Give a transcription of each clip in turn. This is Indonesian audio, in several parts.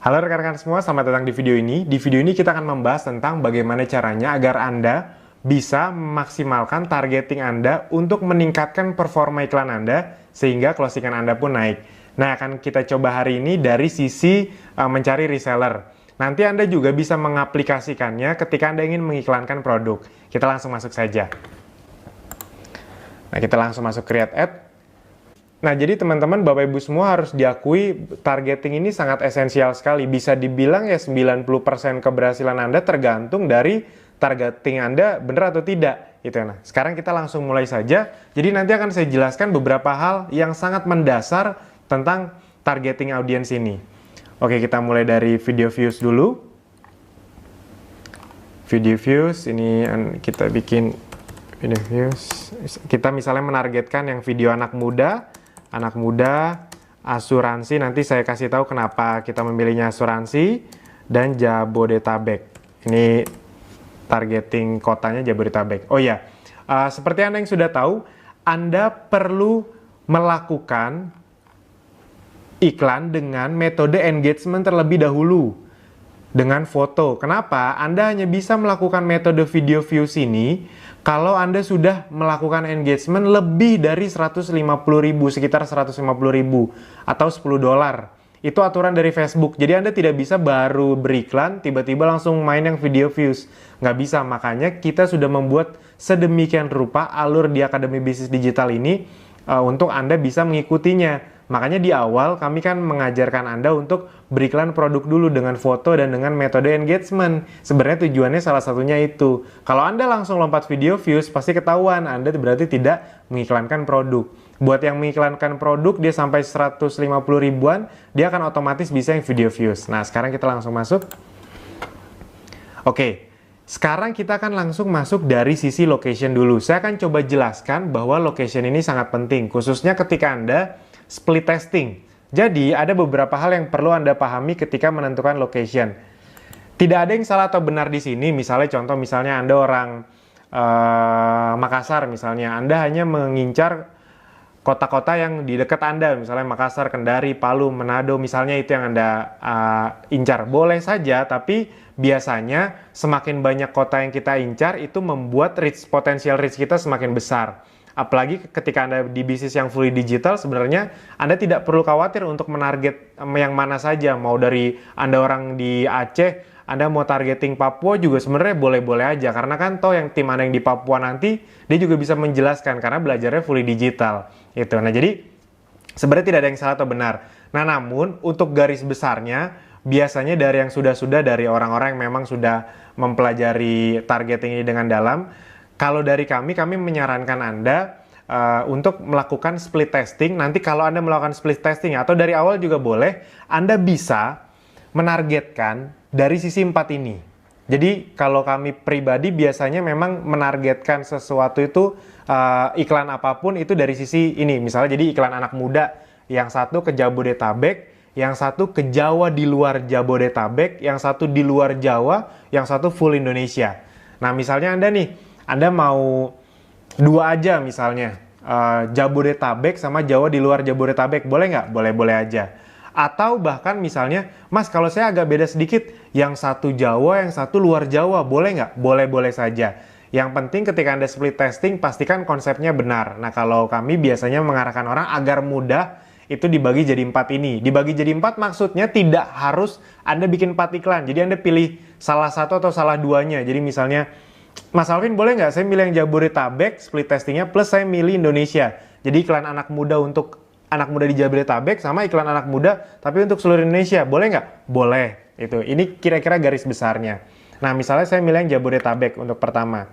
Halo rekan-rekan semua, selamat datang di video ini. Di video ini kita akan membahas tentang bagaimana caranya agar Anda bisa memaksimalkan targeting Anda untuk meningkatkan performa iklan Anda sehingga closingan Anda pun naik. Nah, akan kita coba hari ini dari sisi mencari reseller. Nanti Anda juga bisa mengaplikasikannya ketika Anda ingin mengiklankan produk. Kita langsung masuk saja. Nah, kita langsung masuk create ad. Nah, jadi teman-teman, Bapak Ibu semua harus diakui targeting ini sangat esensial sekali. Bisa dibilang ya 90% keberhasilan Anda tergantung dari targeting Anda benar atau tidak. Gitu. Nah, sekarang kita langsung mulai saja. Jadi nanti akan saya jelaskan beberapa hal yang sangat mendasar tentang targeting audiens ini. Oke, kita mulai dari video views dulu. Video views, ini kita bikin video views. Kita misalnya menargetkan yang video anak muda, asuransi. Nanti saya kasih tahu kenapa kita memilihnya asuransi dan Jabodetabek. Ini targeting kotanya Jabodetabek. Oh ya, seperti Anda yang sudah tahu, Anda perlu melakukan iklan dengan metode engagement terlebih dahulu dengan foto. Kenapa? Anda hanya bisa melakukan metode video views ini kalau Anda sudah melakukan engagement lebih dari 150.000, sekitar 150.000 atau $10. Itu aturan dari Facebook. Jadi Anda tidak bisa baru beriklan, tiba-tiba langsung main yang video views. Nggak bisa, makanya kita sudah membuat sedemikian rupa alur di Akademi Bisnis Digital ini untuk Anda bisa mengikutinya. Makanya di awal kami kan mengajarkan Anda untuk beriklan produk dulu dengan foto dan dengan metode engagement. Sebenarnya tujuannya salah satunya itu. Kalau Anda langsung lompat video views, pasti ketahuan Anda berarti tidak mengiklankan produk. Buat yang mengiklankan produk, dia sampai 150 ribuan, dia akan otomatis bisa yang video views. Nah, sekarang kita langsung masuk. Oke, sekarang kita akan langsung masuk dari sisi location dulu. Saya akan coba jelaskan bahwa location ini sangat penting, khususnya ketika Anda split testing. Jadi, ada beberapa hal yang perlu Anda pahami ketika menentukan location. Tidak ada yang salah atau benar di sini. Misalnya Anda orang Makassar misalnya. Anda hanya mengincar kota-kota yang di dekat Anda. Misalnya Makassar, Kendari, Palu, Manado. Misalnya itu yang Anda incar. Boleh saja, tapi biasanya semakin banyak kota yang kita incar, itu membuat potensial reach kita semakin besar. Apalagi ketika Anda di bisnis yang fully digital, sebenarnya Anda tidak perlu khawatir untuk menarget yang mana saja. Mau dari Anda orang di Aceh, Anda mau targeting Papua juga sebenarnya boleh-boleh aja. Karena kan toh yang tim Anda yang di Papua nanti, dia juga bisa menjelaskan karena belajarnya fully digital. Gitu. Nah, jadi sebenarnya tidak ada yang salah atau benar. Nah, namun untuk garis besarnya, biasanya dari yang sudah-sudah, dari orang-orang yang memang sudah mempelajari targeting ini dengan dalam, kalau dari kami menyarankan Anda untuk melakukan split testing. Nanti kalau Anda melakukan split testing atau dari awal juga boleh, Anda bisa menargetkan dari sisi 4 ini. Jadi kalau kami pribadi biasanya memang menargetkan sesuatu itu iklan apapun itu dari sisi ini. Misalnya jadi iklan anak muda, yang satu ke Jabodetabek, yang satu ke Jawa di luar Jabodetabek, yang satu di luar Jawa, yang satu full Indonesia. Nah, misalnya Anda mau dua aja misalnya, Jabodetabek sama Jawa di luar Jabodetabek, boleh nggak? Boleh-boleh aja. Atau bahkan misalnya, Mas kalau saya agak beda sedikit, yang satu Jawa, yang satu luar Jawa, boleh nggak? Boleh-boleh saja. Yang penting ketika Anda split testing, pastikan konsepnya benar. Nah, kalau kami biasanya mengarahkan orang agar mudah, itu dibagi jadi 4 ini. Dibagi jadi 4 maksudnya tidak harus Anda bikin 4 iklan. Jadi Anda pilih salah satu atau salah duanya. Jadi misalnya, Mas Alvin boleh nggak saya milih yang Jabodetabek split testingnya plus saya milih Indonesia. Jadi iklan anak muda untuk anak muda di Jabodetabek sama iklan anak muda tapi untuk seluruh Indonesia. Boleh nggak? Boleh. Itu. Ini kira-kira garis besarnya. Nah, misalnya saya milih yang Jabodetabek untuk pertama.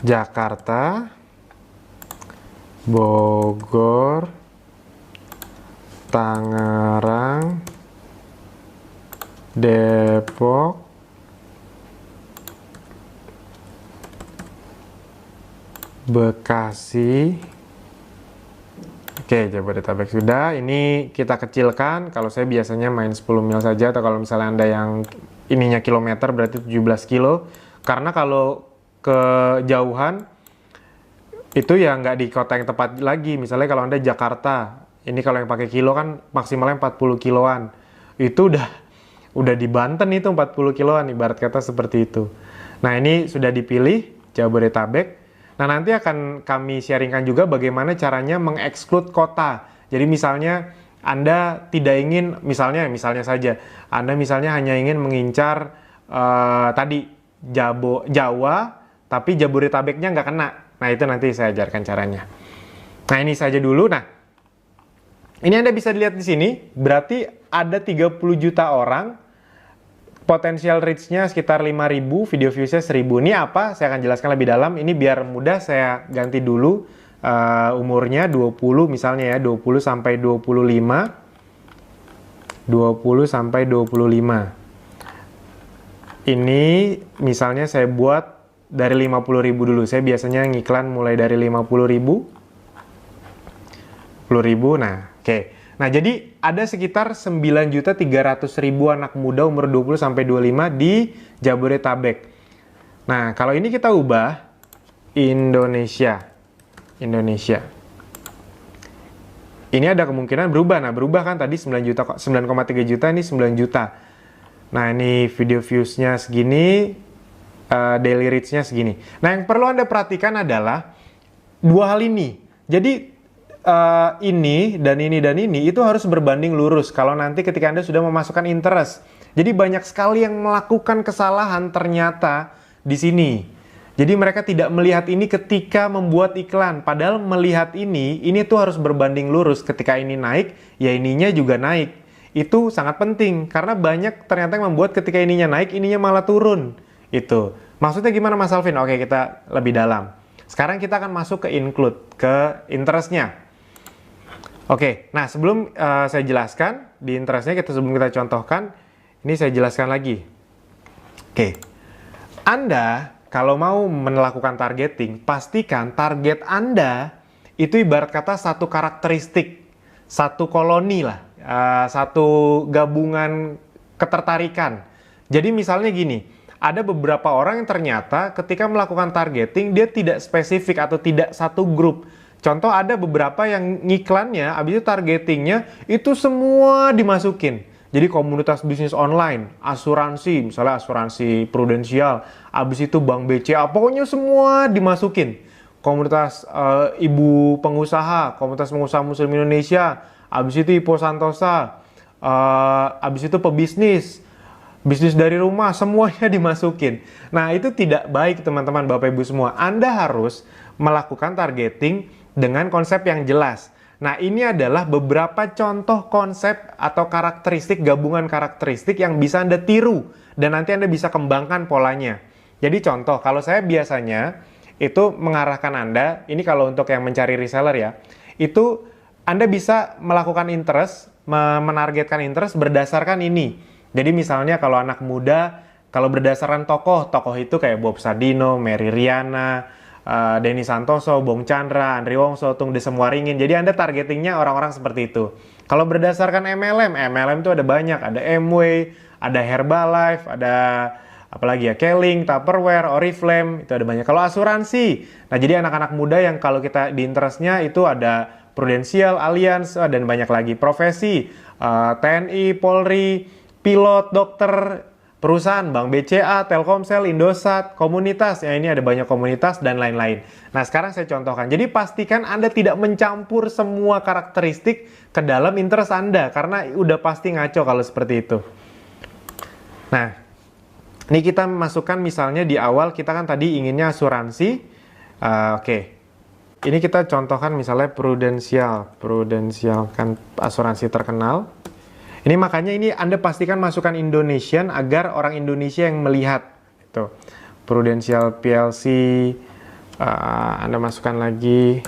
Jakarta, Bogor, Tangerang, Depok, Bekasi. Oke, Jabodetabek sudah. Ini kita kecilkan. Kalau saya biasanya main 10 mil saja, atau kalau misalnya Anda yang ininya kilometer berarti 17 kilo. Karena kalau kejauhan itu ya nggak di kota yang tepat lagi. Misalnya kalau Anda Jakarta, Ini kalau yang pakai kilo kan maksimalnya 40 kiloan. Itu udah di Banten itu 40 kiloan, ibarat kata seperti itu. Nah, ini sudah dipilih Jabodetabek. Nah, nanti akan kami sharingkan juga bagaimana caranya mengeksklud kota. Jadi misalnya Anda tidak ingin, misalnya saja, Anda misalnya hanya ingin mengincar tadi Jawa, tapi Jabodetabeknya nggak kena. Nah, itu nanti saya ajarkan caranya. Nah, ini saja dulu. Nah, ini Anda bisa lihat di sini, berarti ada 30 juta orang, potensial reach-nya sekitar 5.000, video views-nya 1.000. Ini apa? Saya akan jelaskan lebih dalam. Ini biar mudah, saya ganti dulu umurnya 20 misalnya ya, 20 sampai 25. 20 sampai 25. Ini misalnya saya buat dari 50.000 dulu. Saya biasanya ngiklan mulai dari 50.000. 10.000. Nah, oke. Nah, jadi ada sekitar 9.300.000 anak muda umur 20 sampai 25 di Jabodetabek. Nah, kalau ini kita ubah Indonesia. Ini ada kemungkinan berubah. Nah, berubah kan tadi 9,3 juta, ini 9 juta. Nah, ini video views-nya segini, daily reach-nya segini. Nah, yang perlu Anda perhatikan adalah dua hal ini. Jadi, ini dan ini itu harus berbanding lurus kalau nanti ketika Anda sudah memasukkan interest. Jadi banyak sekali yang melakukan kesalahan ternyata di sini. Jadi mereka tidak melihat ini ketika membuat iklan. Padahal melihat ini tuh harus berbanding lurus. Ketika ini naik, ya ininya juga naik. Itu sangat penting karena banyak ternyata yang membuat ketika ininya naik, ininya malah turun. Itu. Maksudnya gimana Mas Alvin? Oke, kita lebih dalam. Sekarang kita akan masuk ke include, ke interest-nya. Oke, nah sebelum saya jelaskan di interest-nya, sebelum kita contohkan, ini saya jelaskan lagi. Oke, Anda kalau mau melakukan targeting, pastikan target Anda itu ibarat kata satu karakteristik, satu koloni lah, satu gabungan ketertarikan. Jadi misalnya gini, ada beberapa orang yang ternyata ketika melakukan targeting, dia tidak spesifik atau tidak satu grup. Contoh ada beberapa yang ngiklannya, abis itu targetingnya itu semua dimasukin. Jadi komunitas bisnis online, asuransi, misalnya asuransi prudensial, abis itu bank BCA, pokoknya semua dimasukin. Komunitas ibu pengusaha, komunitas pengusaha muslim Indonesia, abis itu Ipo Santosa, abis itu pebisnis, bisnis dari rumah, semuanya dimasukin. Nah, itu tidak baik teman-teman, Bapak Ibu semua. Anda harus melakukan targeting dengan konsep yang jelas. Nah, ini adalah beberapa contoh konsep atau karakteristik, gabungan karakteristik yang bisa Anda tiru dan nanti Anda bisa kembangkan polanya. Jadi contoh, kalau saya biasanya itu mengarahkan Anda, ini kalau untuk yang mencari reseller ya, itu Anda bisa melakukan interest, menargetkan interest berdasarkan ini. Jadi misalnya kalau anak muda, kalau berdasarkan tokoh itu kayak Bob Sadino, Mary Riana, Denny Santoso, Bong Chandra, Andri Wongso, Tung Desem Waringin. Jadi Anda targetingnya orang-orang seperti itu. Kalau berdasarkan MLM itu ada banyak. Ada Amway, ada Herbalife, ada apalagi ya, Keling, Tupperware, Oriflame, itu ada banyak. Kalau asuransi, nah jadi anak-anak muda yang kalau kita di interestnya itu ada Prudential, Allianz, dan banyak lagi. Profesi, TNI, Polri, pilot, dokter, perusahaan, Bank BCA, Telkomsel, Indosat, komunitas, ya ini ada banyak komunitas dan lain-lain. Nah, sekarang saya contohkan. Jadi pastikan Anda tidak mencampur semua karakteristik ke dalam interest Anda, karena udah pasti ngaco kalau seperti itu. Nah, ini kita masukkan misalnya di awal, kita kan tadi inginnya asuransi. Oke. Ini kita contohkan misalnya Prudential kan asuransi terkenal. Ini makanya ini Anda pastikan masukkan Indonesian agar orang Indonesia yang melihat. Itu Prudential PLC, Anda masukkan lagi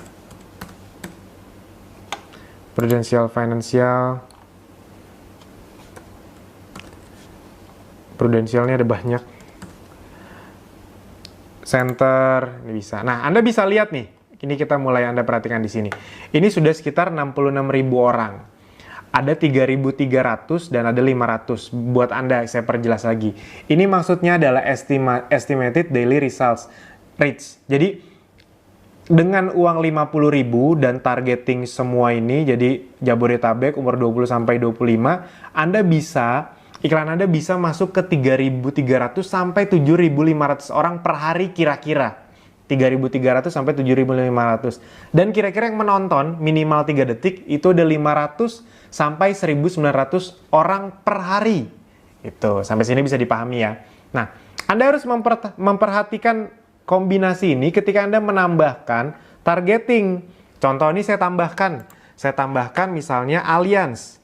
Prudential Financial. Prudentialnya ada banyak. Center, ini bisa. Nah, Anda bisa lihat nih. Ini kita mulai Anda perhatikan di sini. Ini sudah sekitar 66.000 orang. Ada 3.300 dan ada 500. Buat Anda, saya perjelas lagi. Ini maksudnya adalah estimated daily results reach. Jadi, Dengan uang 50.000 dan targeting semua ini, jadi Jabodetabek umur 20 sampai 25, iklan Anda bisa masuk ke 3.300 sampai 7.500 orang per hari kira-kira. 3.300 sampai 7.500. Dan kira-kira yang menonton minimal 3 detik itu ada 500 sampai 1.900 orang per hari. Itu, sampai sini bisa dipahami ya. Nah, Anda harus memperhatikan kombinasi ini ketika Anda menambahkan targeting. Contoh ini saya tambahkan misalnya Allianz.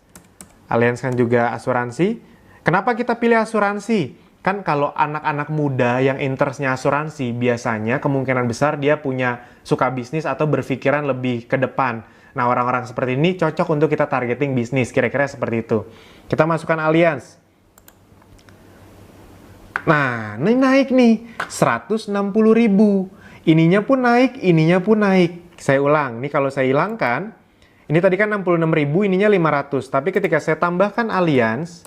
Allianz kan juga asuransi. Kenapa kita pilih asuransi? Kan kalau anak-anak muda yang interestnya asuransi, biasanya kemungkinan besar dia suka bisnis atau berpikiran lebih ke depan. Nah, orang-orang seperti ini cocok untuk kita targeting bisnis, kira-kira seperti itu. Kita masukkan Allianz. Nah, ini naik nih, 160.000. Ininya pun naik. Saya ulang, ini kalau saya hilangkan, ini tadi kan 66.000, ininya 500. Tapi ketika saya tambahkan Allianz,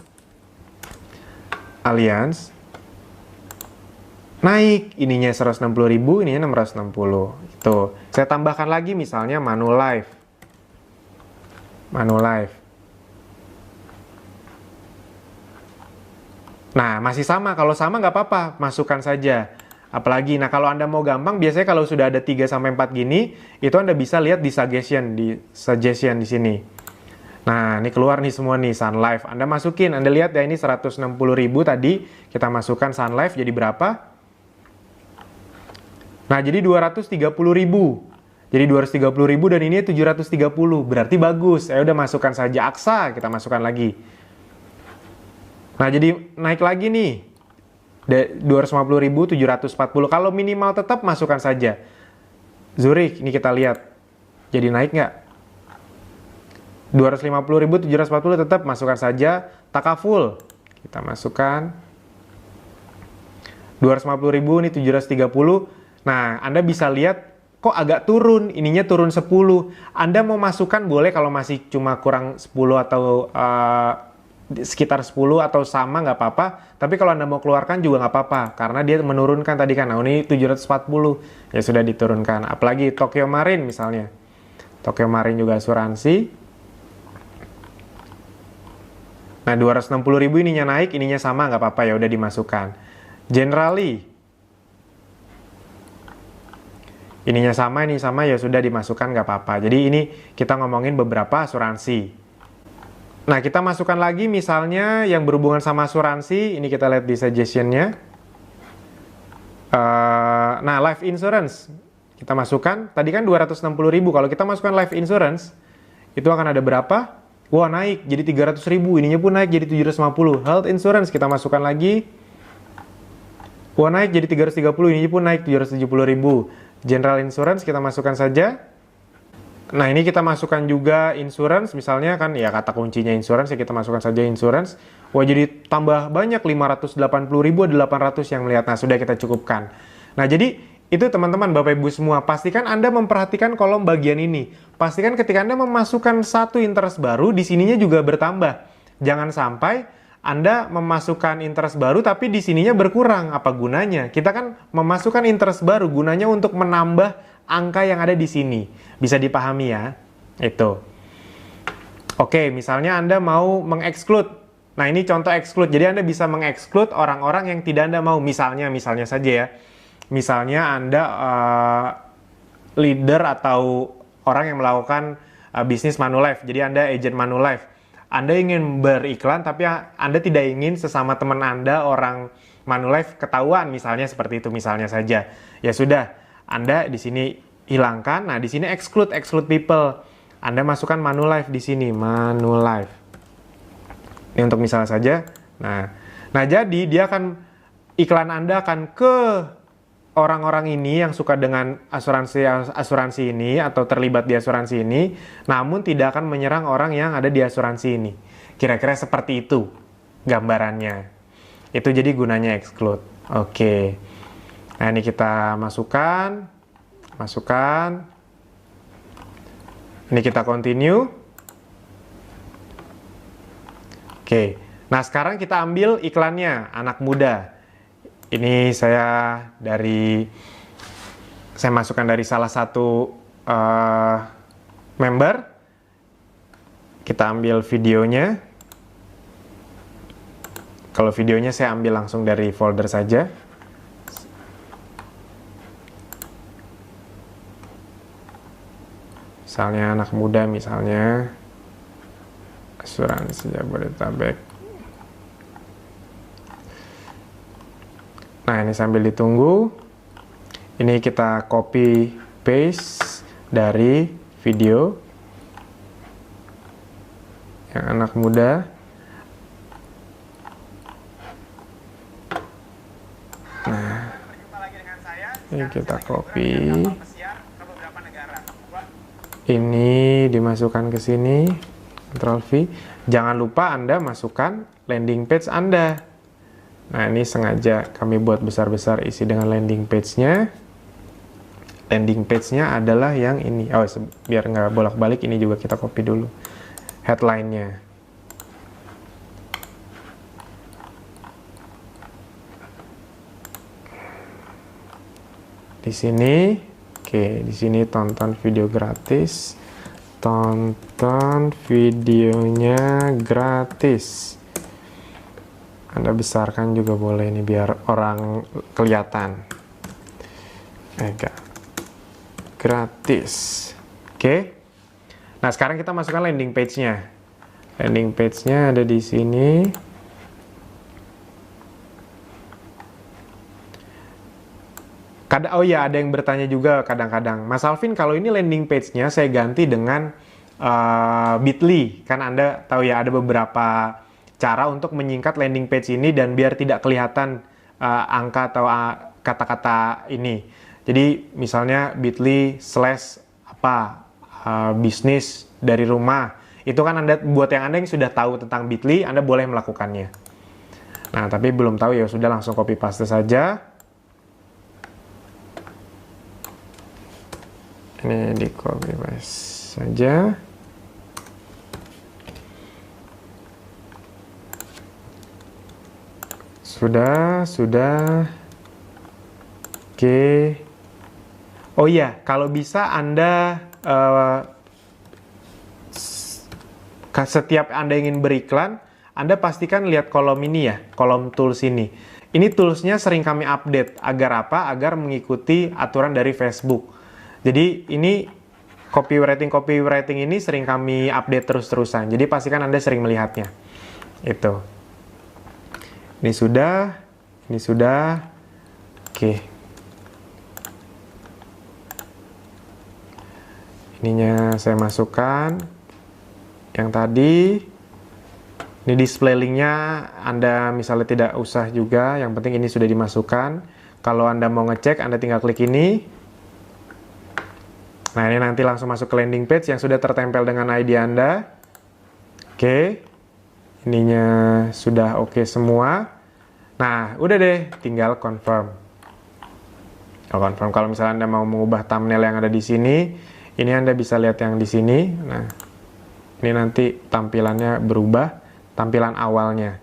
naik, ininya 160.000, ininya 660. Itu. Saya tambahkan lagi misalnya Manulife. Nah, masih sama. Kalau sama nggak apa-apa, masukkan saja. Apalagi, nah kalau Anda mau gampang, biasanya kalau sudah ada 3-4 gini, itu Anda bisa lihat di suggestion di sini. Nah, ini keluar nih semua nih, Sun Life. Anda masukin, Anda lihat ya ini 160.000 tadi, kita masukkan Sun Life jadi berapa? Nah, jadi 230.000. Jadi 230.000 dan ini 730, berarti bagus. Saya udah masukkan saja AXA, kita masukkan lagi. Nah, jadi naik lagi nih. 250.740. Kalau minimal tetap masukkan saja. Zurich, ini kita lihat. Jadi naik nggak? 250.740 tetap masukkan saja. Takaful, kita masukkan. 250.000, ini 730. Nah, Anda bisa lihat kok agak turun. Ininya turun 10. Anda mau masukkan boleh kalau masih cuma kurang 10 atau sekitar 10 atau sama nggak apa-apa, tapi kalau Anda mau keluarkan juga nggak apa-apa karena dia menurunkan tadi kan. Nah, ini 740 ya sudah diturunkan. Apalagi Tokyo Marine misalnya, Tokyo Marine juga asuransi. Nah, 260.000 ininya naik, ininya sama nggak apa-apa, ya udah dimasukkan. Generali ininya sama, ini sama, ya sudah dimasukkan nggak apa-apa. Jadi ini kita ngomongin beberapa asuransi. Nah, kita masukkan lagi misalnya yang berhubungan sama asuransi. Ini kita lihat di suggestion-nya. Nah, life insurance. Kita masukkan. Tadi kan 260.000. Kalau kita masukkan life insurance, itu akan ada berapa? Wah, naik. Jadi 300.000. Ininya pun naik jadi 750. Health insurance kita masukkan lagi. Wah, naik jadi 330. Ininya pun naik 770.000. General insurance kita masukkan saja. Nah, ini kita masukkan juga insurance, misalnya kan ya kata kuncinya insurance, ya kita masukkan saja insurance. Wah, jadi tambah banyak 580.000, ada 800 yang melihat. Nah, sudah kita cukupkan. Nah, jadi itu teman-teman, Bapak Ibu semua, pastikan Anda memperhatikan kolom bagian ini. Pastikan ketika Anda memasukkan satu interest baru, di sininya juga bertambah. Jangan sampai Anda memasukkan interest baru tapi di sininya berkurang. Apa gunanya? Kita kan memasukkan interest baru, gunanya untuk menambah angka yang ada di sini. Bisa dipahami ya? Itu. Oke, misalnya Anda mau mengexclude. Nah, ini contoh exclude. Jadi Anda bisa mengexclude orang-orang yang tidak Anda mau. Misalnya saja ya. Misalnya Anda leader atau orang yang melakukan bisnis Manulife. Jadi Anda agent Manulife. Anda ingin beriklan tapi Anda tidak ingin sesama teman Anda orang Manulife ketahuan, misalnya seperti itu, misalnya saja. Ya sudah, Anda di sini hilangkan. Nah, di sini exclude people. Anda masukkan Manulife di sini, Manulife. Ini untuk misalnya saja. Nah, jadi dia iklan Anda akan ke orang-orang ini yang suka dengan asuransi ini atau terlibat di asuransi ini, namun tidak akan menyerang orang yang ada di asuransi ini. Kira-kira seperti itu gambarannya. Itu jadi gunanya exclude. Oke. Nah, ini kita masukkan. Ini kita continue. Oke. Nah, sekarang kita ambil iklannya, anak muda. Ini saya dari saya masukkan dari salah satu member. Kita ambil videonya. Kalau videonya saya ambil langsung dari folder saja. Misalnya anak muda, misalnya asuransi Jabodetabek. Nah, ini sambil ditunggu, ini kita copy paste dari video yang anak muda. Nah, ini kita copy. Ini dimasukkan ke sini, Ctrl V. Jangan lupa Anda masukkan landing page Anda. Nah, ini sengaja kami buat besar-besar isi dengan landing page-nya. Landing page-nya adalah yang ini. Oh, biar nggak bolak-balik, ini juga kita copy dulu. Headline-nya. Di sini. Oke, di sini tonton video gratis. Tonton videonya gratis. Anda besarkan juga boleh ini biar orang kelihatan. Mega. Gratis. Oke. Nah, sekarang kita masukkan landing page-nya. Landing page-nya ada di sini. Oh ya, ada yang bertanya juga kadang-kadang, Mas Alvin, kalau ini landing page-nya saya ganti dengan Bitly. Kan Anda tahu ya, ada beberapa cara untuk menyingkat landing page ini dan biar tidak kelihatan angka atau kata-kata ini. Jadi misalnya Bitly/ apa bisnis dari rumah. Itu kan Anda, buat yang Anda yang sudah tahu tentang Bitly, Anda boleh melakukannya. Nah, tapi belum tahu ya sudah langsung copy paste saja. Ini di copy paste saja. Sudah. Oke. Oh iya, kalau bisa Anda setiap Anda ingin beriklan, Anda pastikan lihat kolom ini ya, kolom tools ini. Ini toolsnya sering kami update. Agar apa? Agar mengikuti aturan dari Facebook. Jadi ini copywriting ini sering kami update terus-terusan. Jadi pastikan Anda sering melihatnya. Itu. Ini sudah. Oke. Ininya saya masukkan. Yang tadi. Ini display linknya Anda misalnya tidak usah juga. Yang penting ini sudah dimasukkan. Kalau Anda mau ngecek, Anda tinggal klik ini. Nah, ini nanti langsung masuk ke landing page yang sudah tertempel dengan ID Anda. Oke. Ininya sudah oke semua. Nah, udah deh, tinggal confirm. Confirm. Kalau misalnya Anda mau mengubah thumbnail yang ada di sini, ini Anda bisa lihat yang di sini. Nah, ini nanti tampilannya berubah, tampilan awalnya.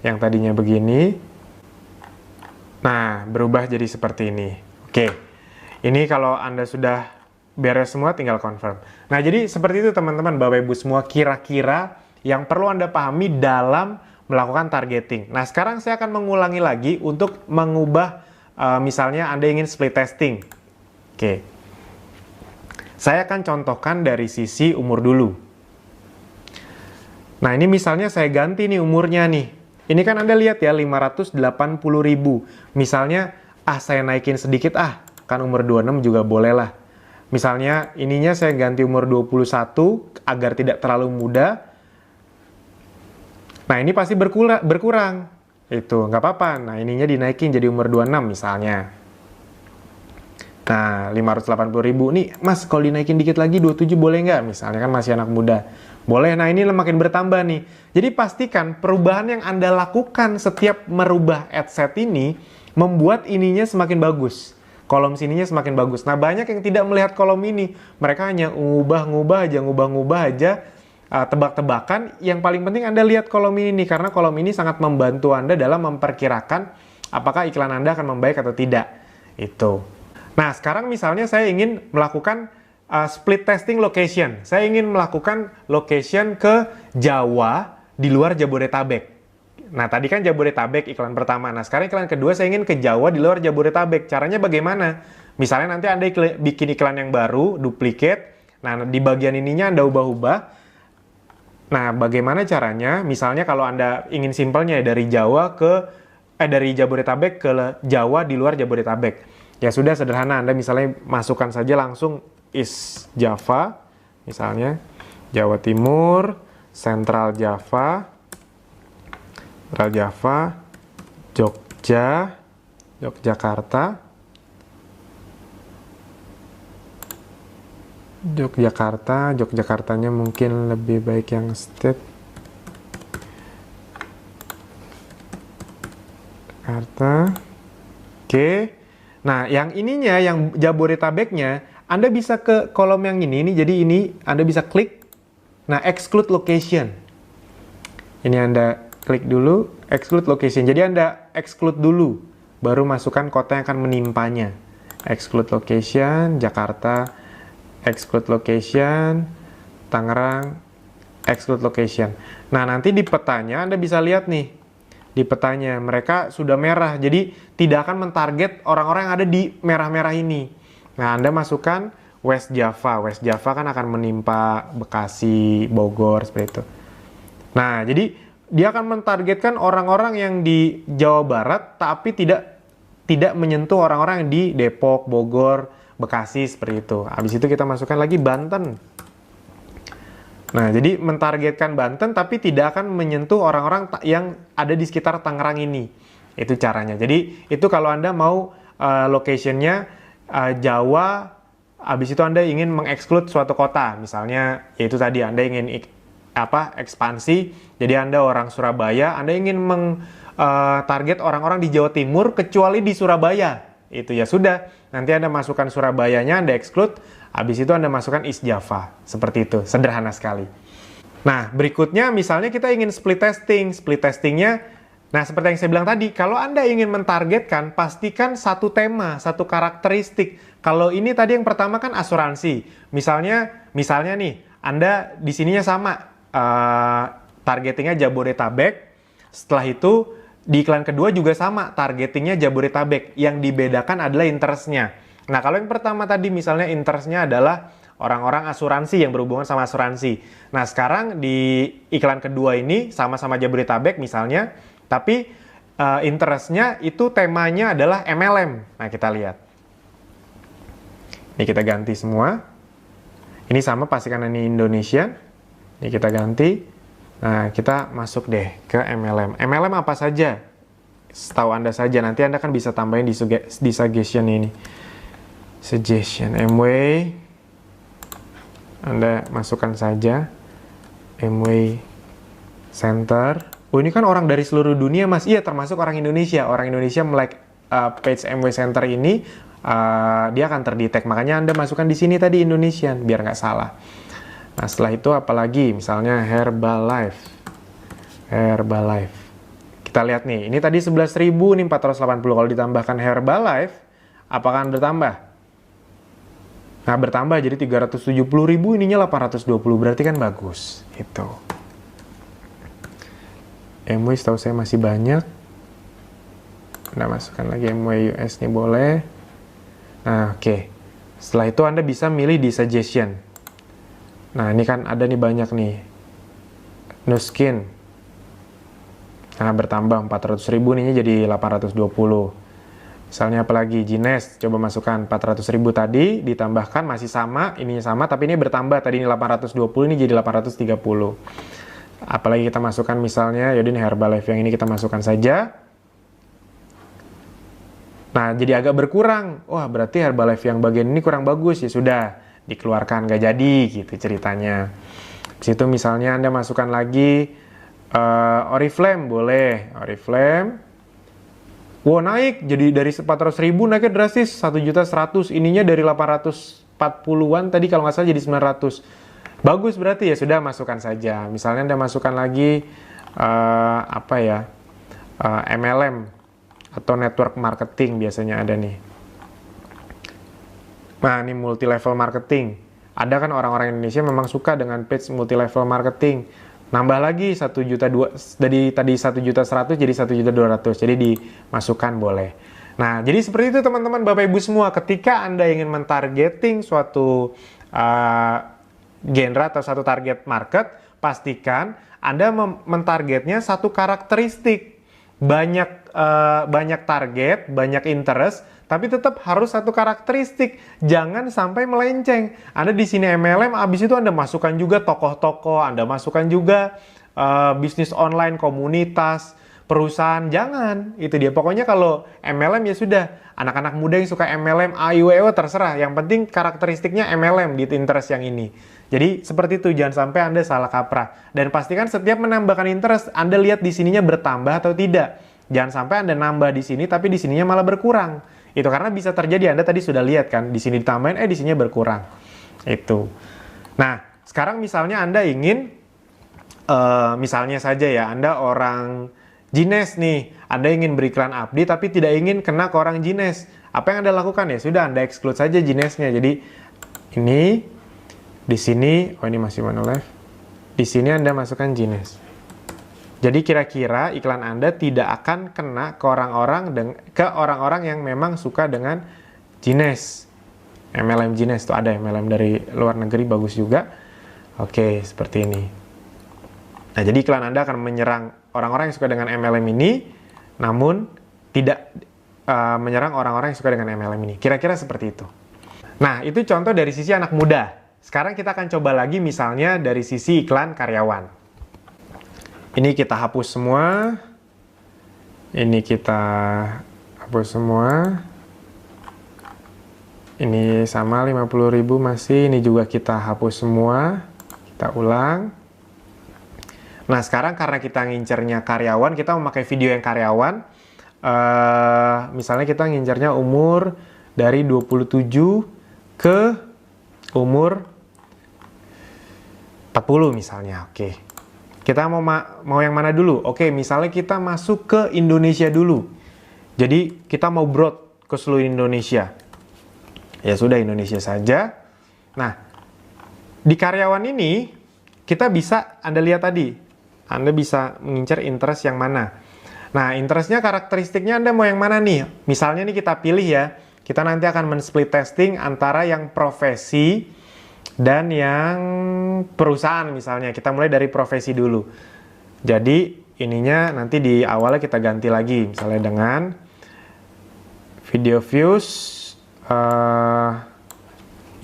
Yang tadinya begini. Nah, berubah jadi seperti ini. Oke. Ini kalau Anda sudah beres semua, tinggal confirm. Nah, jadi seperti itu teman-teman, Bapak Ibu semua, kira-kira yang perlu Anda pahami dalam melakukan targeting. Nah, sekarang saya akan mengulangi lagi untuk mengubah, misalnya Anda ingin split testing. Oke. Saya akan contohkan dari sisi umur dulu. Nah, ini misalnya saya ganti nih umurnya nih. Ini kan Anda lihat ya, 580.000. Misalnya, saya naikin sedikit, kan umur 26 juga boleh lah. Misalnya ininya saya ganti umur 21 agar tidak terlalu muda. Nah, ini pasti berkurang. Itu nggak apa-apa. Nah, ininya dinaikin jadi umur 26 misalnya. Nah, 580.000 nih, Mas, kalau dinaikin dikit lagi 27 boleh nggak? Misalnya kan masih anak muda. Boleh. Nah, ini makin bertambah nih. Jadi pastikan perubahan yang Anda lakukan setiap merubah ad set ini membuat ininya semakin bagus. Kolom sininya semakin bagus. Nah, banyak yang tidak melihat kolom ini. Mereka hanya ngubah-ngubah aja, tebak-tebakan. Yang paling penting Anda lihat kolom ini nih, karena kolom ini sangat membantu Anda dalam memperkirakan apakah iklan Anda akan membaik atau tidak. Itu. Nah, sekarang misalnya saya ingin melakukan split testing location. Saya ingin melakukan location ke Jawa di luar Jabodetabek. Nah, tadi kan Jabodetabek iklan pertama. Nah, sekarang iklan kedua saya ingin ke Jawa di luar Jabodetabek. Caranya bagaimana? Misalnya nanti Anda bikin iklan yang baru, duplicate. Nah, di bagian ininya Anda ubah-ubah. Nah, bagaimana caranya? Misalnya kalau Anda ingin simpelnya dari dari Jabodetabek ke Jawa di luar Jabodetabek. Ya sudah, sederhana. Anda misalnya masukkan saja langsung is Java, misalnya Jawa Timur, Central Java, Jogja, Yogyakartanya mungkin lebih baik yang state. Jakarta. Oke. Nah, yang ininya, yang Jabodetabeknya, Anda bisa ke kolom yang ini. Jadi ini Anda bisa klik. Nah, exclude location. Ini Anda klik dulu, exclude location. Jadi Anda exclude dulu, baru masukkan kota yang akan menimpanya. Exclude location, Jakarta, exclude location, Tangerang, exclude location. Nah, nanti di petanya Anda bisa lihat nih, di petanya mereka sudah merah, jadi tidak akan mentarget orang-orang yang ada di merah-merah ini. Nah, Anda masukkan West Java. West Java kan akan menimpa Bekasi, Bogor, seperti itu. Nah, jadi dia akan mentargetkan orang-orang yang di Jawa Barat, tapi tidak menyentuh orang-orang yang di Depok, Bogor, Bekasi, seperti itu. Habis itu kita masukkan lagi Banten. Nah, jadi mentargetkan Banten, tapi tidak akan menyentuh orang-orang yang ada di sekitar Tangerang ini. Itu caranya. Jadi, itu kalau Anda mau location-nya Jawa, habis itu Anda ingin mengeksklut suatu kota. Misalnya, yaitu tadi Anda ingin ekspansi, jadi Anda orang Surabaya, Anda ingin target orang-orang di Jawa Timur kecuali di Surabaya. Itu ya sudah, nanti Anda masukkan Surabayanya, Anda exclude, habis itu Anda masukkan East Java. Seperti itu, sederhana sekali. Nah, berikutnya misalnya kita ingin split testing. Split testingnya, nah seperti yang saya bilang tadi, kalau Anda ingin mentargetkan, pastikan satu tema, satu karakteristik. Kalau ini tadi yang pertama kan asuransi. Misalnya nih, Anda di sininya sama, targetingnya Jabodetabek. Setelah itu di iklan kedua juga sama, targetingnya Jabodetabek. Yang dibedakan adalah interestnya. Nah, kalau yang pertama tadi misalnya interestnya adalah orang-orang asuransi yang berhubungan sama asuransi. Nah, sekarang di iklan kedua ini sama-sama Jabodetabek misalnya, tapi interestnya itu temanya adalah MLM. Nah, kita lihat. Ini kita ganti semua. Ini sama pastikan ini Indonesia. Ini kita ganti. Nah, kita masuk deh ke MLM. MLM apa saja? Setahu Anda saja. Nanti Anda kan bisa tambahin di suggestion ini. Suggestion Amway. Anda masukkan saja. Amway Center. Oh, ini kan orang dari seluruh dunia, Mas. Iya, termasuk orang Indonesia. Orang Indonesia melike page Amway Center ini, dia akan terdetek. Makanya Anda masukkan di sini tadi Indonesian, biar nggak salah. Nah, setelah itu apalagi? Misalnya Herbalife. Kita lihat nih, ini tadi 11.000, ini 480. Kalau ditambahkan Herbalife, apakah akan bertambah? Nah, bertambah jadi 370.000, ininya 820. Berarti kan bagus. Itu. MW setahu saya masih banyak. Anda masukkan lagi MW US nih boleh. Nah, oke. Setelah itu Anda bisa milih di suggestion. Nah, ini kan ada nih banyak nih. No Skin. Nah, bertambah 400.000, ininya jadi 820. Misalnya apalagi Gines, coba masukkan 400.000 tadi, ditambahkan masih sama, ininya sama, tapi ini bertambah. Tadi ini 820, ini jadi 830. Apalagi kita masukkan misalnya, yaudah ini Herbalife yang ini kita masukkan saja. Nah, jadi agak berkurang. Wah, berarti Herbalife yang bagian ini kurang bagus. Ya sudah, dikeluarkan, nggak jadi gitu ceritanya. Situ misalnya Anda masukkan lagi Oriflame, boleh Oriflame. Wow, naik jadi dari 400.000 naiknya drastis 1.100.000, ininya dari 840-an tadi kalau nggak salah jadi 900. Bagus berarti, ya sudah masukkan saja. Misalnya Anda masukkan lagi MLM atau network marketing biasanya ada nih. Nah, ini multi level marketing. Ada kan orang-orang Indonesia memang suka dengan page multi level marketing. Nambah lagi 1 juta dari tadi 1.100.000 jadi 1.200.000. Jadi dimasukkan boleh. Nah, jadi seperti itu teman-teman Bapak Ibu semua. Ketika Anda ingin mentargeting suatu genre atau satu target market, pastikan Anda mentargetnya satu karakteristik. Banyak target, banyak interest, tapi tetap harus satu karakteristik. Jangan sampai melenceng. Anda di sini MLM, habis itu Anda masukkan juga tokoh-tokoh, Anda masukkan juga bisnis online, komunitas, perusahaan. Jangan. Itu dia. Pokoknya kalau MLM ya sudah. Anak-anak muda yang suka MLM, AIWO terserah. Yang penting karakteristiknya MLM di interest yang ini. Jadi seperti itu, jangan sampai Anda salah kaprah. Dan pastikan setiap menambahkan interest, Anda lihat di sininya bertambah atau tidak. Jangan sampai Anda nambah di sini, tapi di sininya malah berkurang. Itu karena bisa terjadi, Anda tadi sudah lihat kan, di sini ditambahin, di sininya berkurang. Itu. Nah, sekarang misalnya Anda ingin, misalnya saja ya, Anda orang Jines nih, Anda ingin beriklan update, tapi tidak ingin kena ke orang Jines. Apa yang Anda lakukan ya? Sudah, Anda exclude saja Jinesnya. Jadi, ini di sini, oh ini masih monolive. Di sini Anda masukkan Jines. Jadi kira-kira iklan Anda tidak akan kena ke orang-orang yang memang suka dengan Jines. MLM Jines tuh ada MLM dari luar negeri bagus juga. Oke, seperti ini. Nah, jadi iklan Anda akan menyerang orang-orang yang suka dengan MLM ini, namun tidak menyerang orang-orang yang suka dengan MLM ini. Kira-kira seperti itu. Nah, itu contoh dari sisi anak muda. Sekarang kita akan coba lagi misalnya dari sisi iklan karyawan. Ini kita hapus semua. Ini kita hapus semua. Ini sama 50.000 masih. Ini juga kita hapus semua. Kita ulang. Nah, sekarang karena kita ngincernya karyawan, kita memakai video yang karyawan. Misalnya kita ngincernya umur dari 27 ke umur 40 misalnya. Oke. Kita mau yang mana dulu? Oke, misalnya kita masuk ke Indonesia dulu. Jadi kita mau broad ke seluruh Indonesia. Ya sudah, Indonesia saja. Nah, di karyawan ini kita bisa, Anda lihat tadi, Anda bisa mengincar interest yang mana. Nah, interestnya, karakteristiknya Anda mau yang mana nih? Misalnya nih kita pilih ya, kita nanti akan men-split testing antara yang profesi dan yang perusahaan misalnya. Kita mulai dari profesi dulu. Jadi ininya nanti di awalnya kita ganti lagi. Misalnya dengan video views,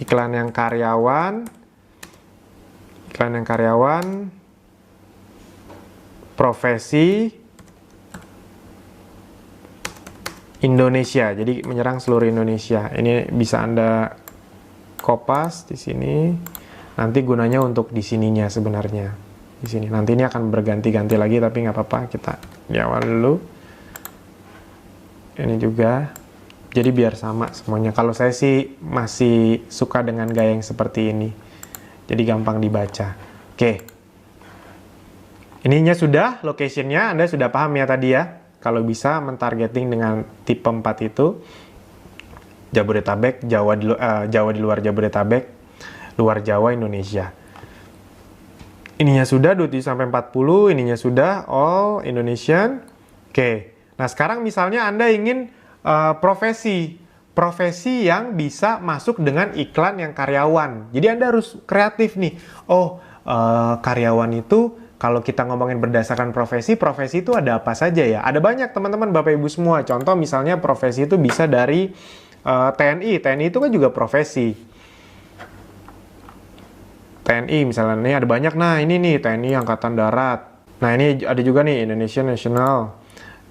iklan yang karyawan, profesi, Indonesia. Jadi menyerang seluruh Indonesia. Ini bisa Anda kopas di sini. Nanti gunanya untuk di sininya sebenarnya. Di sini. Nanti ini akan berganti-ganti lagi, tapi nggak apa-apa. Kita di awal dulu. Ini juga. Jadi biar sama semuanya. Kalau saya sih masih suka dengan gaya yang seperti ini. Jadi gampang dibaca. Oke. Ininya sudah, locationnya Anda sudah paham ya tadi ya. Kalau bisa mentargeting dengan tipe 4 itu. Jabodetabek, Jawa di luar Jabodetabek, luar Jawa, Indonesia. Ininya sudah 27-40, ininya sudah all Indonesian. Oke. Nah, sekarang misalnya Anda ingin profesi yang bisa masuk dengan iklan yang karyawan. Jadi Anda harus kreatif nih. Oh, karyawan itu kalau kita ngomongin berdasarkan profesi itu ada apa saja ya? Ada banyak teman-teman Bapak Ibu semua. Contoh misalnya profesi itu bisa dari TNI itu kan juga profesi. TNI misalnya, ini ada banyak. Nah ini nih TNI Angkatan Darat. Nah ini ada juga nih Indonesian National.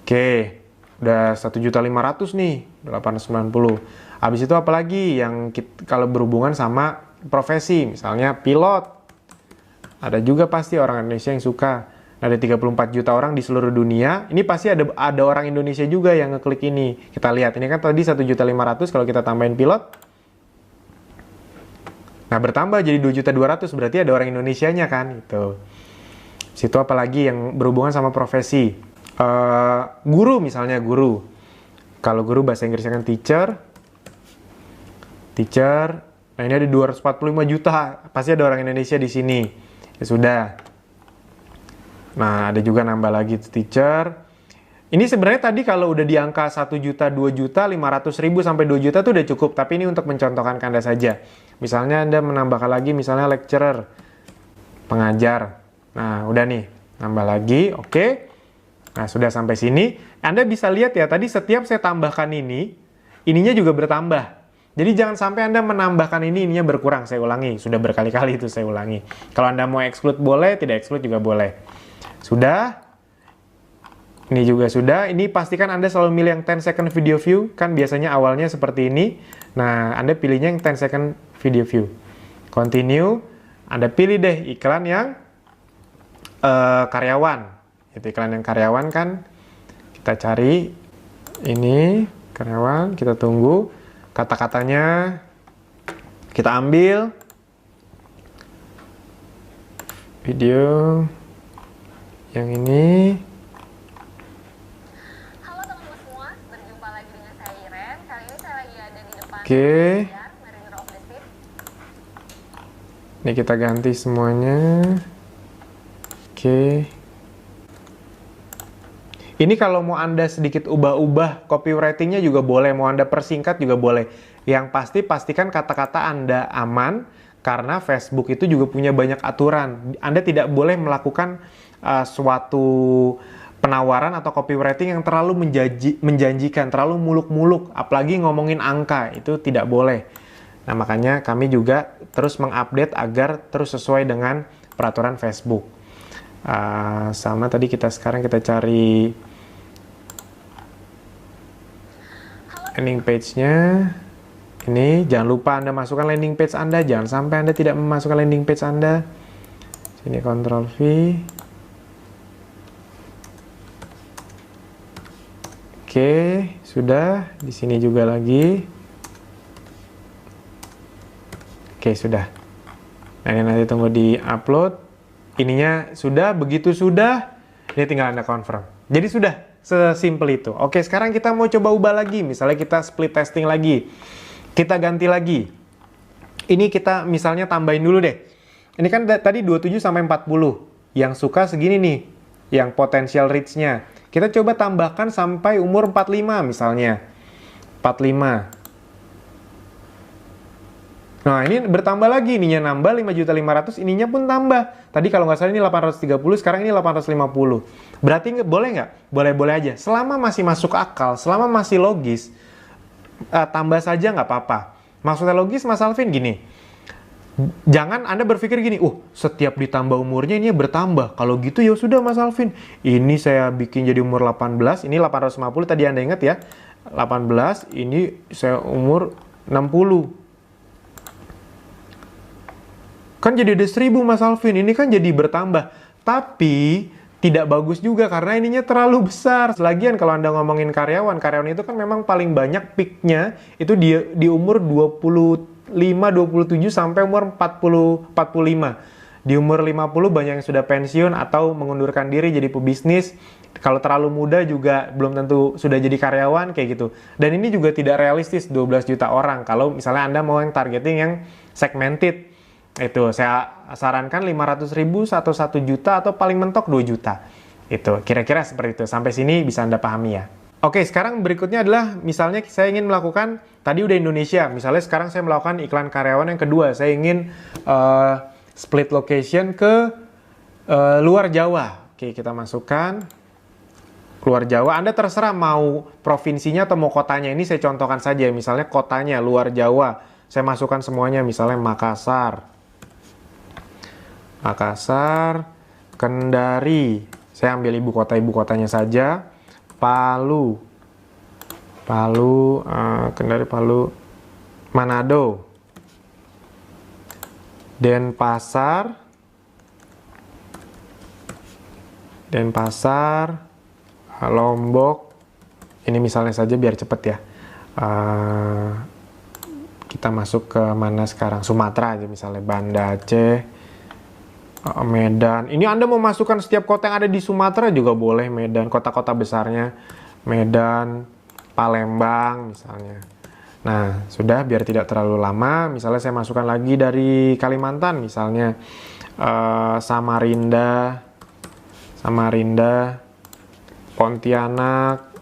Oke, udah 1.500.000 nih, 890. Habis itu apalagi yang kalau berhubungan sama profesi, misalnya pilot. Ada juga pasti orang Indonesia yang suka. Ada 34 juta orang di seluruh dunia. Ini pasti ada orang Indonesia juga yang ngeklik ini. Kita lihat, ini kan tadi 1.500.000, kalau kita tambahin pilot. Nah, bertambah jadi 2.200.000, berarti ada orang Indonesianya kan. Itu. Situ apalagi yang berhubungan sama profesi. Guru misalnya, guru. Kalau guru bahasa Inggrisnya kan teacher. Teacher. Nah, ini ada 245 juta. Pasti ada orang Indonesia di sini. Ya sudah. Nah, ada juga nambah lagi teacher. Ini sebenarnya tadi kalau udah di angka 1 juta, 2 juta, 500 ribu sampai 2 juta tuh udah cukup. Tapi ini untuk mencontohkan ke Anda saja. Misalnya Anda menambahkan lagi misalnya lecturer, pengajar. Nah, udah nih. Nambah lagi, oke. Nah, sudah sampai sini. Anda bisa lihat ya, tadi setiap saya tambahkan ini, ininya juga bertambah. Jadi jangan sampai Anda menambahkan ini, ininya berkurang. Saya ulangi, sudah berkali-kali itu saya ulangi. Kalau Anda mau exclude boleh, tidak exclude juga boleh. Sudah. Ini juga sudah. Ini pastikan Anda selalu milih yang 10 second video view. Kan biasanya awalnya seperti ini. Nah, Anda pilihnya yang 10 second video view. Continue. Anda pilih deh iklan yang karyawan. Itu iklan yang karyawan kan. Kita cari. Ini karyawan. Kita tunggu. Kata-katanya kita ambil. Video yang ini. Oke. Ini kita ganti semuanya. Oke. Ini kalau mau Anda sedikit ubah-ubah copywriting-nya juga boleh, mau Anda persingkat juga boleh. Yang pasti pastikan kata-kata Anda aman karena Facebook itu juga punya banyak aturan. Anda tidak boleh melakukan suatu penawaran atau copywriting yang terlalu menjanjikan, terlalu muluk-muluk, apalagi ngomongin angka, itu tidak boleh. Nah, makanya kami juga terus mengupdate agar terus sesuai dengan peraturan Facebook. Sama tadi sekarang kita cari landing page-nya. Ini jangan lupa Anda masukkan landing page Anda, jangan sampai Anda tidak memasukkan landing page Anda. Sini Ctrl V. Oke, sudah. Di sini juga lagi. Oke, sudah. Nah, ini nanti tunggu di upload. Ininya sudah, begitu sudah. Ini tinggal Anda confirm. Jadi sudah, sesimpel itu. Oke, sekarang kita mau coba ubah lagi. Misalnya kita split testing lagi. Kita ganti lagi. Ini kita misalnya tambahin dulu deh. Ini kan tadi 27 sampai 40. Yang suka segini nih. Yang potential reach-nya. Kita coba tambahkan sampai umur 45 misalnya. 45. Nah, ini bertambah lagi. Ininya nambah 5.500.000, ininya pun tambah. Tadi kalau nggak salah ini 830, sekarang ini 850. Berarti boleh nggak? Boleh-boleh aja. Selama masih masuk akal, selama masih logis, tambah saja nggak apa-apa. Maksudnya logis, Mas Alvin, gini. Jangan Anda berpikir gini, setiap ditambah umurnya ini bertambah. Kalau gitu ya sudah Mas Alvin, ini saya bikin jadi umur 18, ini 850 tadi Anda ingat ya. 18, ini saya umur 60. Kan jadi ada 1000 Mas Alvin, ini kan jadi bertambah. Tapi tidak bagus juga karena ininya terlalu besar. Lagian kalau Anda ngomongin karyawan itu kan memang paling banyak peaknya itu di umur 27 sampai umur 45. Di umur 50 banyak yang sudah pensiun atau mengundurkan diri jadi pebisnis. Kalau terlalu muda juga belum tentu sudah jadi karyawan kayak gitu. Dan ini juga tidak realistis 12 juta orang. Kalau misalnya Anda mau yang targeting yang segmented. Itu saya sarankan 500.000 atau 1 juta atau paling mentok 2 juta. Itu kira-kira seperti itu. Sampai sini bisa Anda pahami ya. Oke, sekarang berikutnya adalah misalnya saya ingin melakukan, tadi udah Indonesia, misalnya sekarang saya melakukan iklan karyawan yang kedua, saya ingin split location ke luar Jawa. Oke, kita masukkan luar Jawa. Anda terserah mau provinsinya atau mau kotanya, ini saya contohkan saja, misalnya kotanya luar Jawa, saya masukkan semuanya, misalnya Makassar, Kendari, saya ambil ibu kotanya saja. Palu, Kendari, Palu, Manado, Denpasar, Lombok. Ini misalnya saja biar cepet ya. Kita masuk ke mana sekarang? Sumatera aja misalnya, Banda Aceh, Medan. Ini Anda mau masukkan setiap kota yang ada di Sumatera juga boleh. Medan, kota-kota besarnya. Medan, Palembang misalnya. Nah, sudah, biar tidak terlalu lama, misalnya saya masukkan lagi dari Kalimantan, misalnya Samarinda, Pontianak,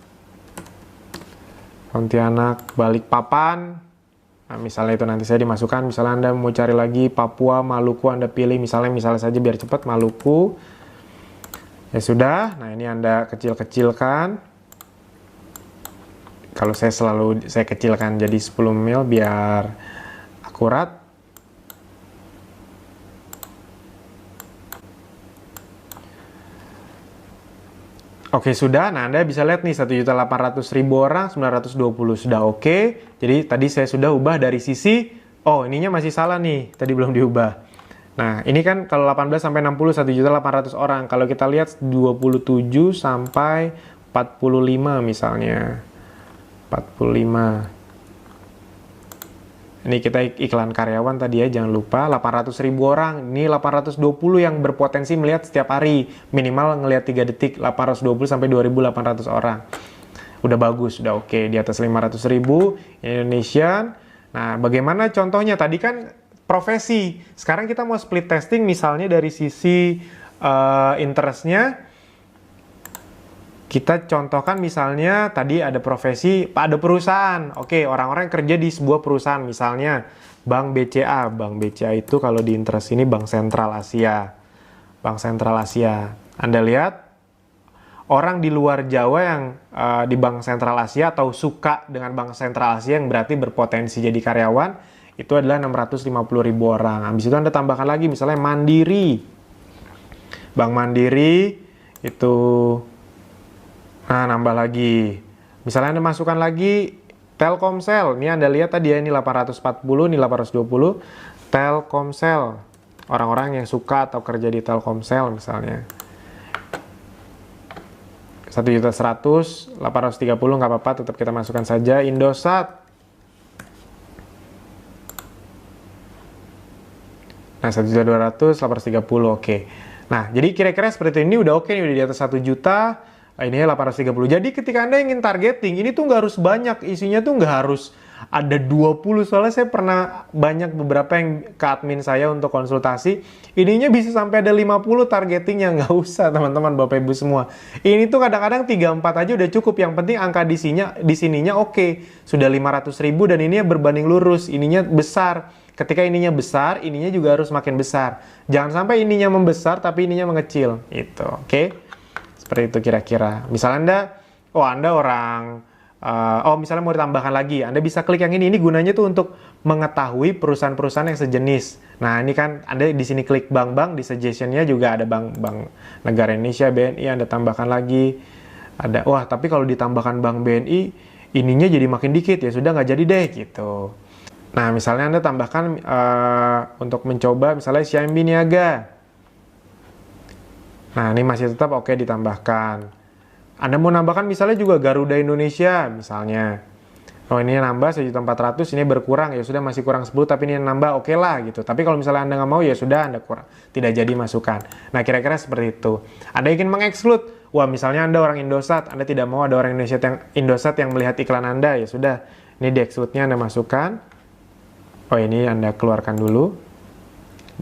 Balikpapan. Nah, misalnya itu nanti saya dimasukkan, misalnya Anda mau cari lagi Papua, Maluku, Anda pilih misalnya saja biar cepat Maluku. Ya sudah, nah ini Anda kecil-kecilkan. Kalau saya kecilkan jadi 10 mil biar akurat. Oke, sudah. Nah, Anda bisa lihat nih 1.800.000 orang, 920 sudah oke. Jadi tadi saya sudah ubah dari sisi, oh ininya masih salah nih, tadi belum diubah. Nah, ini kan kalau 18 sampai 60 1.800 orang. Kalau kita lihat 27 sampai 45 misalnya. 45. Ini kita iklan karyawan tadi ya, jangan lupa 800.000 orang. Ini 820 yang berpotensi melihat setiap hari. Minimal ngelihat 3 detik, 820 sampai 2.800 orang. Udah bagus, udah oke. Di atas 500.000 Indonesian. Nah, bagaimana contohnya? Tadi kan profesi. Sekarang kita mau split testing misalnya dari sisi interestnya. Kita contohkan misalnya tadi ada profesi, ada perusahaan. Oke, orang-orang kerja di sebuah perusahaan, misalnya Bank BCA. Bank BCA itu kalau di interest ini Bank Sentral Asia. Bank Sentral Asia. Anda lihat, orang di luar Jawa yang di Bank Sentral Asia atau suka dengan Bank Sentral Asia yang berarti berpotensi jadi karyawan, itu adalah 650.000 orang. Habis itu Anda tambahkan lagi misalnya Mandiri. Bank Mandiri itu... Nah, nambah lagi. Misalnya Anda masukkan lagi Telkomsel. Ini Anda lihat tadi ya, ini 840, ini 820. Telkomsel. Orang-orang yang suka atau kerja di Telkomsel misalnya. 1.100.000, 830 nggak apa-apa, tetap kita masukkan saja. Indosat. Nah, 1.200.000, 830, oke. Nah, jadi kira-kira seperti ini udah oke nih, udah di atas 1 juta. Ini 830. Jadi ketika Anda ingin targeting, ini tuh nggak harus banyak, isinya tuh nggak harus ada 20. Soalnya saya pernah banyak beberapa yang ke admin saya untuk konsultasi, ininya bisa sampai ada 50 targetingnya. Nggak usah teman-teman, Bapak Ibu semua. Ini tuh kadang-kadang 3-4 aja udah cukup. Yang penting angka di sininya oke. Sudah 500.000 dan ininya berbanding lurus, ininya besar. Ketika ininya besar, ininya juga harus makin besar. Jangan sampai ininya membesar tapi ininya mengecil. Itu, oke? Seperti itu kira-kira. Misalnya Anda orang, misalnya mau ditambahkan lagi, Anda bisa klik yang ini. Ini gunanya tuh untuk mengetahui perusahaan-perusahaan yang sejenis. Nah, ini kan Anda di sini klik bank-bank, di suggestion-nya juga ada bank negara Indonesia, BNI, Anda tambahkan lagi. Ada, tapi kalau ditambahkan bank BNI, ininya jadi makin dikit, ya sudah nggak jadi deh, gitu. Nah, misalnya Anda tambahkan untuk mencoba, misalnya CIMB Niaga. Nah, ini masih tetap oke ditambahkan. Anda mau nambahkan misalnya juga Garuda Indonesia, misalnya. Oh, ini nambah 1.400.000, ini berkurang, ya sudah masih kurang 10, tapi ini nambah, oke lah gitu. Tapi kalau misalnya Anda nggak mau, ya sudah Anda kurang. Tidak jadi masukkan. Nah, kira-kira seperti itu. Anda ingin mengeksklud, misalnya Anda orang Indosat, Anda tidak mau ada orang Indosat yang melihat iklan Anda, ya sudah. Ini di-exclude-nya Anda masukkan. Oh, ini Anda keluarkan dulu.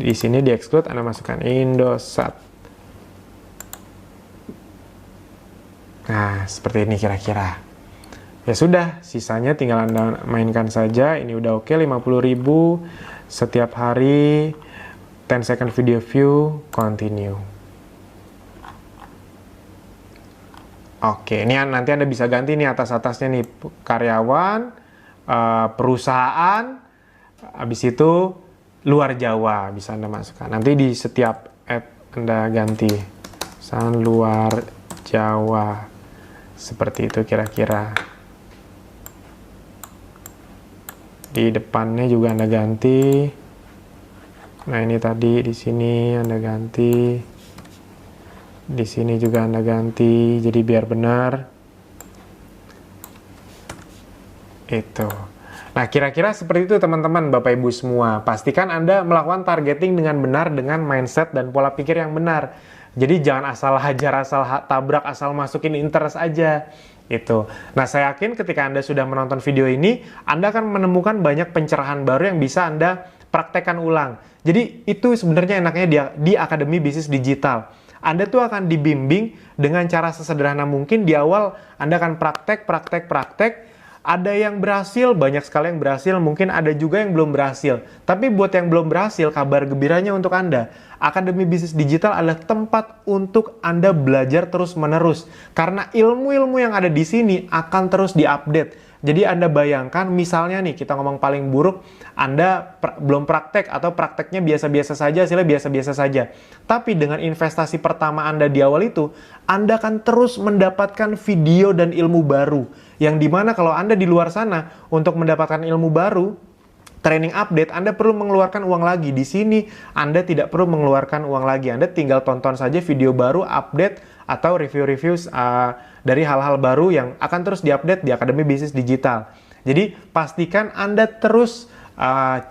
Di sini di-exclude, Anda masukkan Indosat. Nah, seperti ini kira-kira. Ya sudah, sisanya tinggal Anda mainkan saja. Ini udah oke, 50.000 setiap hari, 10 second video view, continue. Oke, ini nanti Anda bisa ganti nih atas-atasnya nih, karyawan, perusahaan, habis itu luar Jawa bisa Anda masukkan. Nanti di setiap ad Anda ganti. Misalnya luar Jawa. Seperti itu kira-kira. Di depannya juga Anda ganti. Nah, ini tadi di sini Anda ganti. Di sini juga Anda ganti. Jadi biar benar. Itu. Nah, kira-kira seperti itu teman-teman, Bapak Ibu semua. Pastikan Anda melakukan targeting dengan benar, dengan mindset dan pola pikir yang benar. Jadi jangan asal hajar, asal tabrak, asal masukin interest aja. Itu. Nah, saya yakin ketika Anda sudah menonton video ini, Anda akan menemukan banyak pencerahan baru yang bisa Anda praktekkan ulang. Jadi itu sebenarnya enaknya di Akademi Bisnis Digital. Anda tuh akan dibimbing dengan cara sesederhana mungkin. Di awal Anda akan praktek. Ada yang berhasil, banyak sekali yang berhasil, mungkin ada juga yang belum berhasil. Tapi buat yang belum berhasil, kabar gembiranya untuk Anda. Akademi Bisnis Digital adalah tempat untuk Anda belajar terus-menerus. Karena ilmu-ilmu yang ada di sini akan terus diupdate. Jadi Anda bayangkan, misalnya nih, kita ngomong paling buruk, Anda belum praktek atau prakteknya biasa-biasa saja, hasilnya biasa-biasa saja. Tapi dengan investasi pertama Anda di awal itu, Anda akan terus mendapatkan video dan ilmu baru. Yang dimana kalau Anda di luar sana, untuk mendapatkan ilmu baru, training update, Anda perlu mengeluarkan uang lagi. Di sini, Anda tidak perlu mengeluarkan uang lagi. Anda tinggal tonton saja video baru, update, atau review-review dari hal-hal baru yang akan terus diupdate di Akademi Bisnis Digital. Jadi, pastikan Anda terus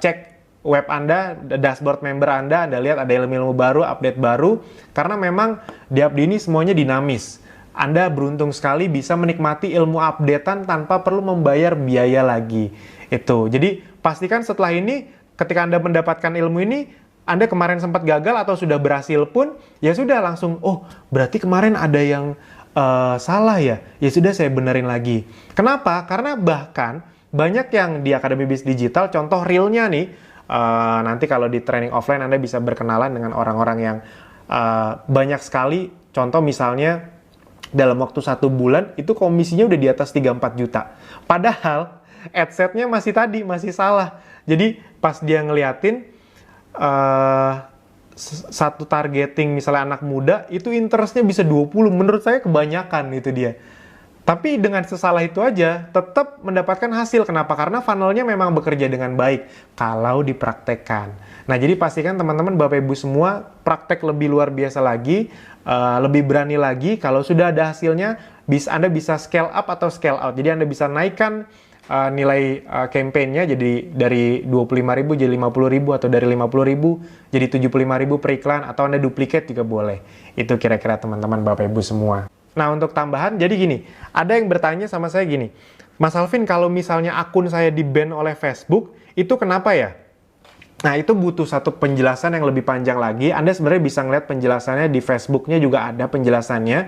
cek web Anda, dashboard member Anda lihat ada ilmu-ilmu baru, update baru, karena memang di Abdi ini semuanya dinamis. Anda beruntung sekali bisa menikmati ilmu updatean tanpa perlu membayar biaya lagi. Itu. Jadi, pastikan setelah ini, ketika Anda mendapatkan ilmu ini, Anda kemarin sempat gagal atau sudah berhasil pun, ya sudah langsung, oh berarti kemarin ada yang salah ya? Ya sudah saya benerin lagi. Kenapa? Karena bahkan banyak yang di Akademi Bisnis Digital, contoh realnya nih, nanti kalau di training offline Anda bisa berkenalan dengan orang-orang yang banyak sekali, contoh misalnya dalam waktu 1 bulan itu komisinya udah di atas 3-4 juta. Padahal adsense-nya masih salah. Jadi pas dia ngeliatin satu targeting misalnya anak muda, itu interestnya bisa 20, menurut saya kebanyakan itu dia. Tapi dengan sesalah itu aja, tetap mendapatkan hasil. Kenapa? Karena funnelnya memang bekerja dengan baik, kalau dipraktekkan. Nah, jadi pastikan teman-teman, Bapak Ibu semua, praktek lebih luar biasa lagi, lebih berani lagi. Kalau sudah ada hasilnya, Anda bisa scale up atau scale out. Jadi Anda bisa naikkan nilai campaign-nya jadi dari 25.000 jadi 50.000 atau dari 50.000 jadi 75.000 per iklan, atau Anda duplicate juga boleh. Itu kira-kira teman-teman, Bapak Ibu semua. Nah, untuk tambahan, jadi gini, ada yang bertanya sama saya gini, Mas Alvin, kalau misalnya akun saya di-ban oleh Facebook, itu kenapa ya? Nah, itu butuh satu penjelasan yang lebih panjang lagi. Anda sebenarnya bisa ngeliat penjelasannya di Facebook-nya juga ada penjelasannya.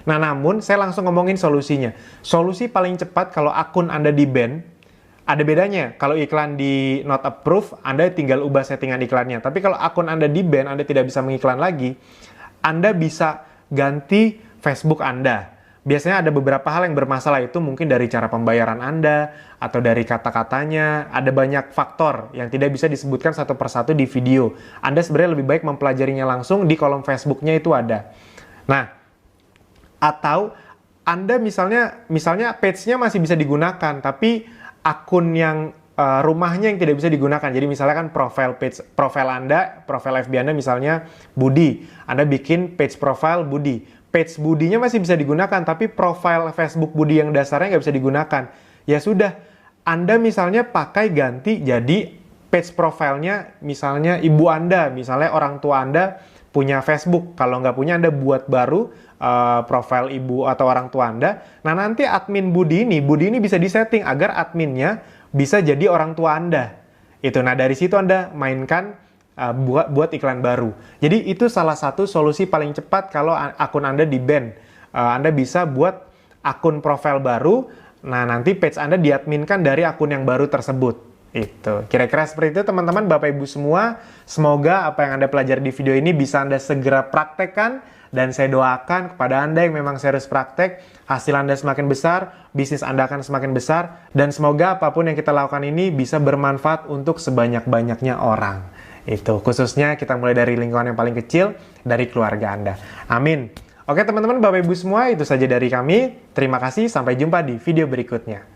Nah, namun saya langsung ngomongin solusinya. Solusi paling cepat kalau akun Anda di-ban, ada bedanya. Kalau iklan di not approved, Anda tinggal ubah settingan iklannya. Tapi kalau akun Anda di-ban, Anda tidak bisa mengiklan lagi, Anda bisa ganti Facebook Anda. Biasanya ada beberapa hal yang bermasalah, itu mungkin dari cara pembayaran Anda, atau dari kata-katanya. Ada banyak faktor yang tidak bisa disebutkan satu persatu di video. Anda sebenarnya lebih baik mempelajarinya langsung di kolom Facebook-nya, itu ada. Nah, atau Anda misalnya page-nya masih bisa digunakan, tapi akun yang rumahnya yang tidak bisa digunakan. Jadi misalnya kan profile Anda, profile FB Anda misalnya Budi. Anda bikin page profile Budi. Page Budinya masih bisa digunakan, tapi profile Facebook Budi yang dasarnya nggak bisa digunakan. Ya sudah, Anda misalnya pakai ganti jadi page profilnya misalnya ibu Anda, misalnya orang tua Anda punya Facebook. Kalau nggak punya, Anda buat baru profile ibu atau orang tua Anda. Nah, nanti admin Budi ini bisa disetting agar adminnya bisa jadi orang tua Anda. Itu. Nah, dari situ Anda mainkan buat iklan baru. Jadi itu salah satu solusi paling cepat kalau akun Anda di-ban. Anda bisa buat akun profil baru, nah nanti page Anda diadminkan dari akun yang baru tersebut. Itu. Kira-kira seperti itu teman-teman, Bapak Ibu semua. Semoga apa yang Anda pelajari di video ini bisa Anda segera praktekkan, dan saya doakan kepada Anda yang memang serius praktek, hasil Anda semakin besar, bisnis Anda akan semakin besar, dan semoga apapun yang kita lakukan ini bisa bermanfaat untuk sebanyak-banyaknya orang. Itu, khususnya kita mulai dari lingkungan yang paling kecil, dari keluarga Anda. Amin. Oke teman-teman, Bapak Ibu semua, itu saja dari kami. Terima kasih, sampai jumpa di video berikutnya.